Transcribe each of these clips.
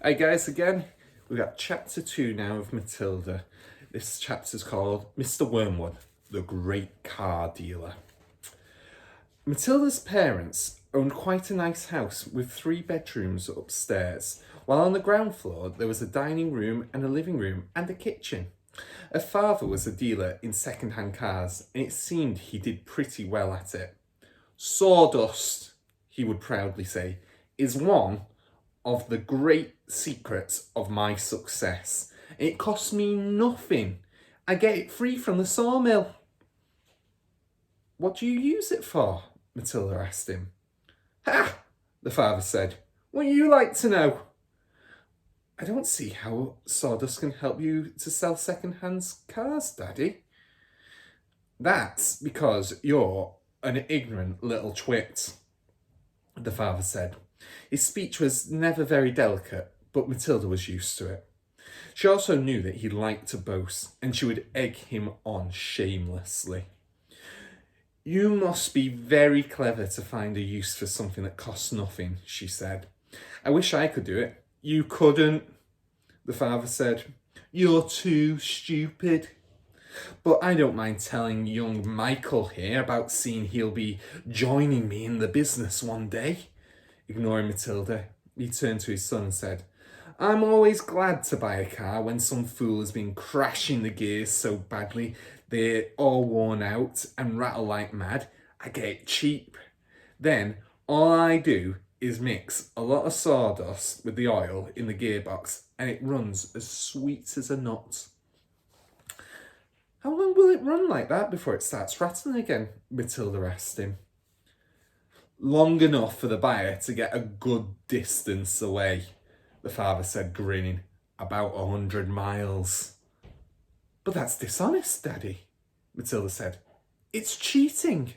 Hey guys, again, we've got chapter 2 now of Matilda. This chapter's called Mr. Wormwood, the Great Car Dealer. Matilda's parents owned quite a nice house with 3 bedrooms upstairs, while on the ground floor there was a dining room and a living room and a kitchen. Her father was a dealer in second-hand cars, and it seemed he did pretty well at it. Sawdust, he would proudly say, is one of the great secrets of my success. It costs me nothing. I get it free from the sawmill. What do you use it for? Matilda asked him. Ha! The father said. Wouldn't you like to know? I don't see how sawdust can help you to sell second-hand cars, Daddy. That's because you're an ignorant little twit, the father said. His speech was never very delicate, but Matilda was used to it. She also knew that he liked to boast, and she would egg him on shamelessly. You must be very clever to find a use for something that costs nothing, she said. I wish I could do it. You couldn't, the father said. You're too stupid. But I don't mind telling young Michael here about seeing he'll be joining me in the business one day. Ignoring Matilda, he turned to his son and said, I'm always glad to buy a car when some fool has been crashing the gears so badly they're all worn out and rattle like mad. I get it cheap. Then all I do is mix a lot of sawdust with the oil in the gearbox and it runs as sweet as a nut. How long will it run like that before it starts rattling again? Matilda asked him. Long enough for the buyer to get a good distance away, the father said, grinning. About 100 miles. But that's dishonest, Daddy, Matilda said. It's cheating.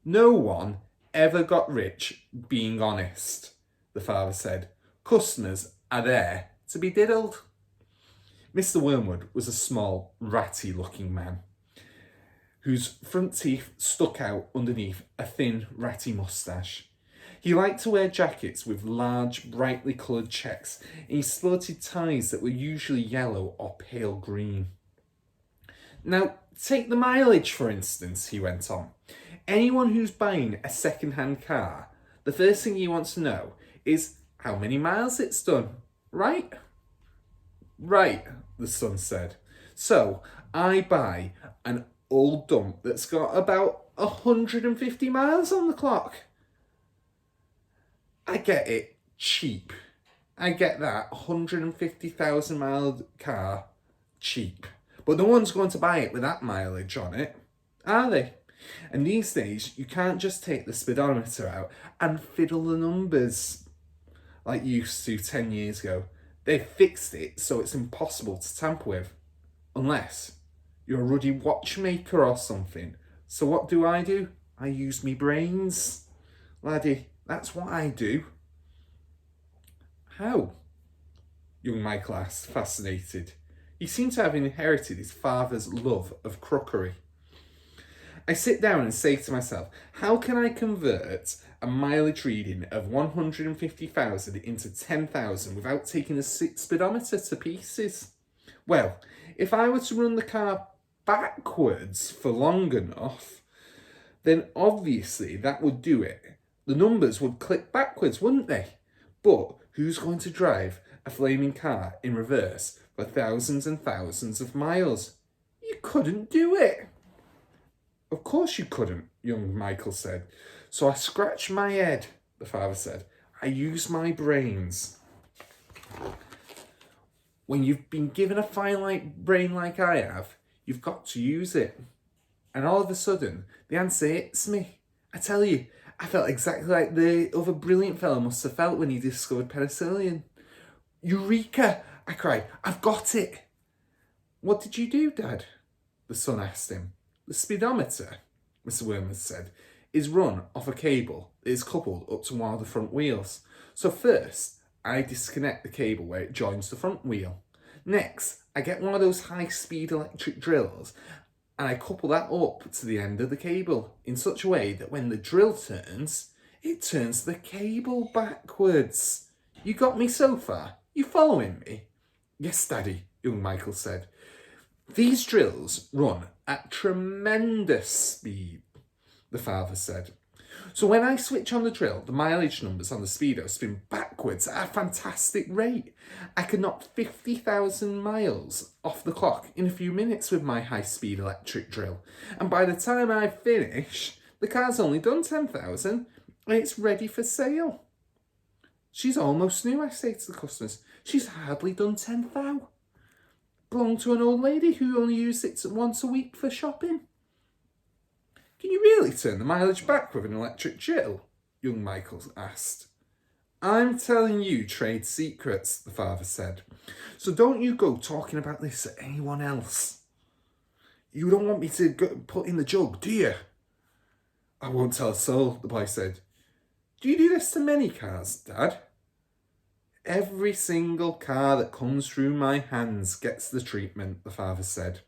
No one ever got rich being honest, the father said. Customers are there to be diddled. Mr. Wormwood was a small, ratty-looking man whose front teeth stuck out underneath a thin, ratty moustache. He liked to wear jackets with large, brightly coloured checks, and he sported ties that were usually yellow or pale green. Now, take the mileage, for instance, he went on. Anyone who's buying a second-hand car, the first thing he wants to know is how many miles it's done, right? Right, the son said. So, I buy an old dump that's got about 150 miles on the clock. I get it cheap. I get that 150,000 mile car cheap. But no one's going to buy it with that mileage on it, are they? And these days, you can't just take the speedometer out and fiddle the numbers like you used to 10 years ago. They fixed it so it's impossible to tamper with. Unless you're a ruddy watchmaker or something. So what do? I use me brains. Laddie, that's what I do. How? Young Michael asked, fascinated. He seemed to have inherited his father's love of crookery. I sit down and say to myself, how can I convert a mileage reading of 150,000 into 10,000 without taking the speedometer to pieces? Well, if I were to run the car backwards for long enough, then obviously that would do it. The numbers would click backwards, wouldn't they? But who's going to drive a flaming car in reverse for thousands and thousands of miles? You couldn't do it. Of course you couldn't, young Michael said. So I scratch my head, the father said. I use my brains. When you've been given a finite brain like I have, you've got to use it. And all of a sudden, the answer hits me. I tell you, I felt exactly like the other brilliant fellow must have felt when he discovered penicillin. Eureka! I cried. I've got it. What did you do, Dad? The son asked him. The speedometer, Mr. Wormwood said, is run off a cable that is coupled up to one of the front wheels. So first, I disconnect the cable where it joins the front wheel. Next, I get one of those high-speed electric drills and I couple that up to the end of the cable in such a way that when the drill turns, it turns the cable backwards. You got me so far? You following me? Yes, Daddy, young Michael said. These drills run at tremendous speed, the father said. So when I switch on the drill, the mileage numbers on the speedo spin backwards at a fantastic rate. I can knock 50,000 miles off the clock in a few minutes with my high-speed electric drill. And by the time I finish, the car's only done 10,000 and it's ready for sale. She's almost new, I say to the customers. She's hardly done 10,000. Belonged to an old lady who only used it once a week for shopping. Can you really turn the mileage back with an electric drill? Young Michael asked. I'm telling you trade secrets, the father said. So don't you go talking about this to anyone else. You don't want me to put in the jug, do you? I won't tell a soul, the boy said. Do you do this to many cars, Dad? Every single car that comes through my hands gets the treatment, the father said.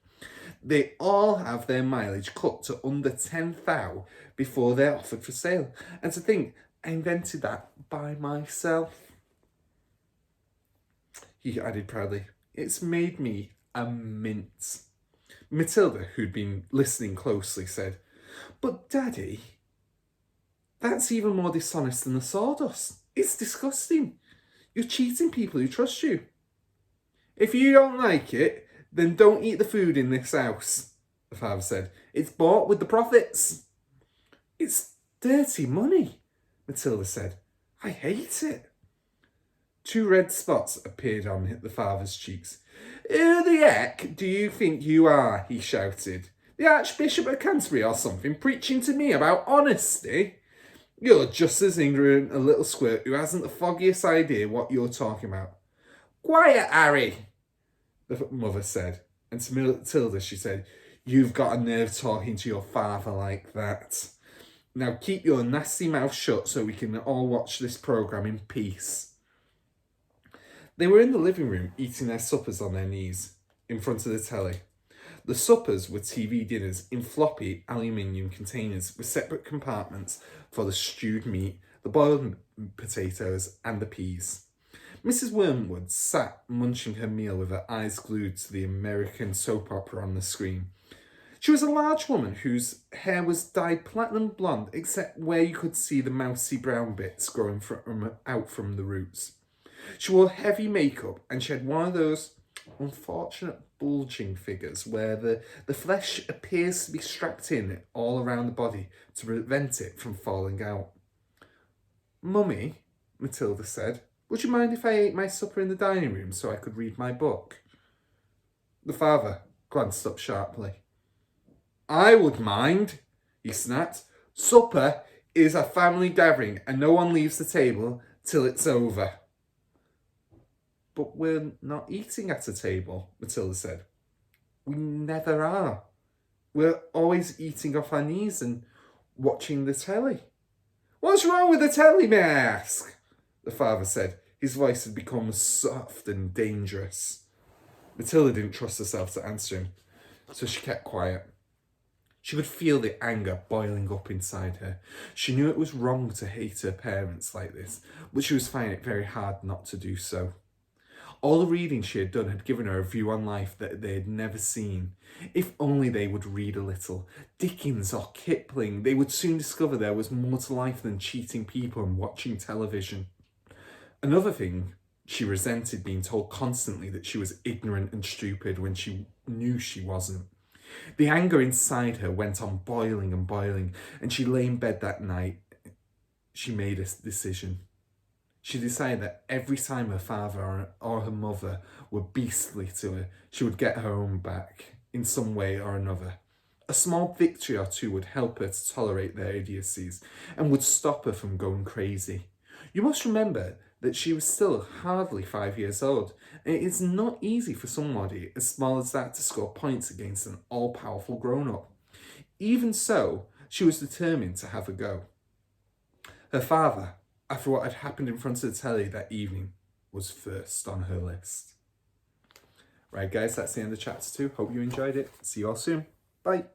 They all have their mileage cut to under 10,000 before they're offered for sale. And to think, I invented that by myself. He added proudly, it's made me a mint. Matilda, who'd been listening closely, said, but Daddy, that's even more dishonest than the sawdust. It's disgusting. You're cheating people who trust you. If you don't like it, then don't eat the food in this house, the father said. It's bought with the profits. It's dirty money, Matilda said. I hate it. 2 red spots appeared on the father's cheeks. Who the heck do you think you are? He shouted. The Archbishop of Canterbury or something, preaching to me about honesty? You're just as ignorant a little squirt who hasn't the foggiest idea what you're talking about. Quiet, Harry, the mother said. And to Matilda, she said, you've got a nerve talking to your father like that. Now keep your nasty mouth shut so we can all watch this programme in peace. They were in the living room eating their suppers on their knees, in front of the telly. The suppers were TV dinners in floppy aluminium containers with separate compartments for the stewed meat, the boiled potatoes and the peas. Mrs. Wormwood sat munching her meal with her eyes glued to the American soap opera on the screen. She was a large woman whose hair was dyed platinum blonde except where you could see the mousy brown bits growing out from the roots. She wore heavy makeup and she had one of those unfortunate bulging figures where the flesh appears to be strapped in all around the body to prevent it from falling out. Mummy, Matilda said, would you mind if I ate my supper in the dining room so I could read my book? The father glanced up sharply. I would mind, he snapped. Supper is a family gathering and no one leaves the table till it's over. But we're not eating at a table, Matilda said. We never are. We're always eating off our knees and watching the telly. What's wrong with the telly, may I ask? The father said. His voice had become soft and dangerous. Matilda didn't trust herself to answer him, so she kept quiet. She could feel the anger boiling up inside her. She knew it was wrong to hate her parents like this, but she was finding it very hard not to do so. All the reading she had done had given her a view on life that they had never seen. If only they would read a little. Dickens or Kipling, they would soon discover there was more to life than cheating people and watching television. Another thing, she resented being told constantly that she was ignorant and stupid when she knew she wasn't. The anger inside her went on boiling and boiling, and she lay in bed that night. She made a decision. She decided that every time her father or her mother were beastly to her, she would get her own back in some way or another. A small victory or two would help her to tolerate their idiocies and would stop her from going crazy. You must remember that she was still hardly 5 years old, and it is not easy for somebody as small as that to score points against an all-powerful grown-up. Even so, she was determined to have a go. Her father, after what had happened in front of the telly that evening, was first on her list. Right guys, that's the end of chapter 2. Hope you enjoyed it. See you all soon. Bye.